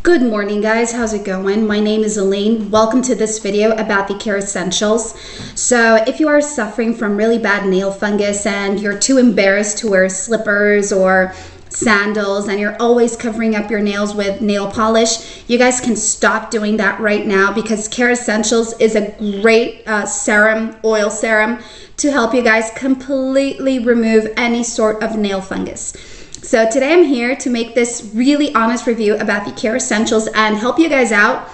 Good morning, guys. How's it going? My name is Elaine. Welcome to this video about the Kerassentials. So if you are suffering from really bad nail fungus and you're too embarrassed to wear slippers or sandals and you're always covering up your nails with nail polish, you guys can stop doing that right now because Kerassentials is a great oil serum to help you guys completely remove any sort of nail fungus. So today I'm here to make this really honest review about the Kerassentials and help you guys out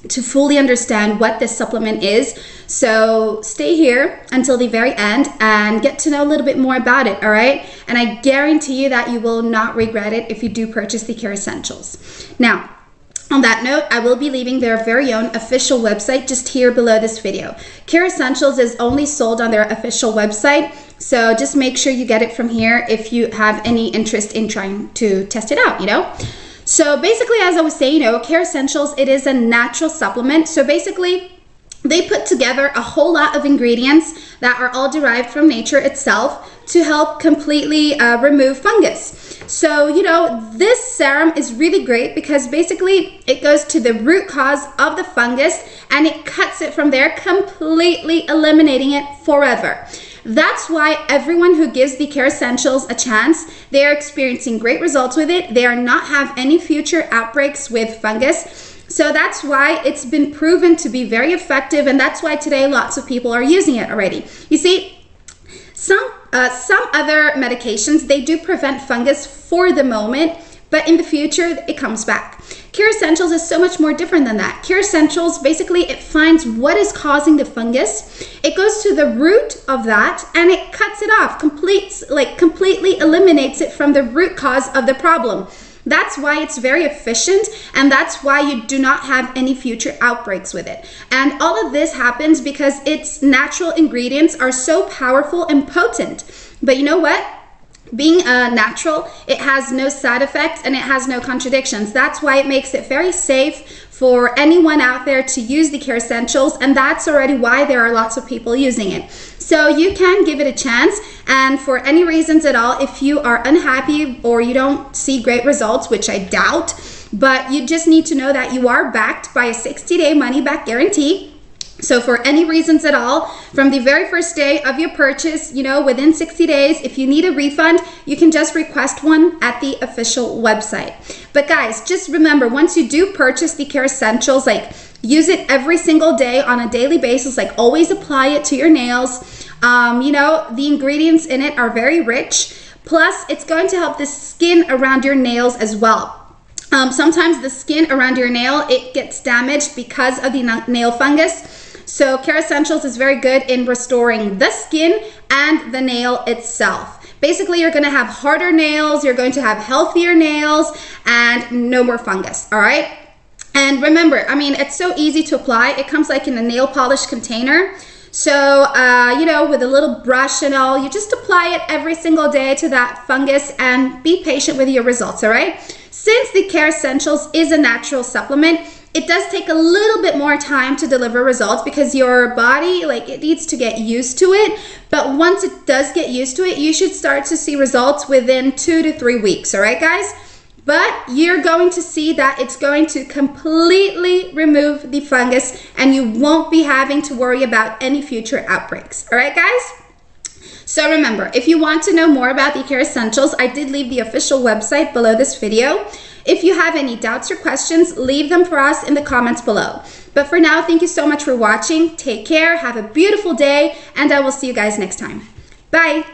to fully understand what this supplement is. So stay here until the very end and get to know a little bit more about it, all right? And I guarantee you that you will not regret it if you do purchase the Kerassentials. Now, on that note, I will be leaving their very own official website just here below this video. Kerassentials is only sold on their official website, so just make sure you get it from here if you have any interest in trying to test it out, So basically, as I was saying, Kerassentials, it is a natural supplement. So basically, they put together a whole lot of ingredients that are all derived from nature itself to help completely remove fungus. So, this serum is really great because basically it goes to the root cause of the fungus and it cuts it from there, completely eliminating it forever. That's why everyone who gives the Kerassentials a chance, they are experiencing great results with it. They are not have any future outbreaks with fungus. So that's why it's been proven to be very effective, and that's why today lots of people are using it already. You see, some other medications, they do prevent fungus for the moment, but in the future, it comes back. Kerassentials is so much more different than that. Kerassentials, basically, it finds what is causing the fungus. It goes to the root of that, and it cuts it off, completely eliminates it from the root cause of the problem. That's why it's very efficient, and that's why you do not have any future outbreaks with it. And all of this happens because its natural ingredients are so powerful and potent. But you know what? Being natural, it has no side effects and it has no contradictions. That's why it makes it very safe for anyone out there to use the Kerassentials, and that's already why there are lots of people using it. So you can give it a chance, and for any reasons at all, if you are unhappy or you don't see great results, which I doubt, but you just need to know that you are backed by a 60-day money-back guarantee. So for any reasons at all, from the very first day of your purchase, within 60 days, if you need a refund, you can just request one at the official website. But guys, just remember, once you do purchase the Kerassentials, use it every single day on a daily basis, always apply it to your nails. The ingredients in it are very rich. Plus, it's going to help the skin around your nails as well. Sometimes the skin around your nail, it gets damaged because of the nail fungus. So Kerassentials is very good in restoring the skin and the nail itself. Basically, you're going to have harder nails, you're going to have healthier nails, and no more fungus, all right? And remember, it's so easy to apply. It comes in a nail polish container. So, with a little brush and all, you just apply it every single day to that fungus and be patient with your results, all right? Since the Kerassentials is a natural supplement, it does take a little bit more time to deliver results because your body, it needs to get used to it. But once it does get used to it, you should start to see results within 2 to 3 weeks, all right, guys? But you're going to see that it's going to completely remove the fungus and you won't be having to worry about any future outbreaks, all right, guys? So remember, if you want to know more about the Kerassentials, I did leave the official website below this video. If you have any doubts or questions, leave them for us in the comments below. But for now, thank you so much for watching. Take care, have a beautiful day, and I will see you guys next time. Bye.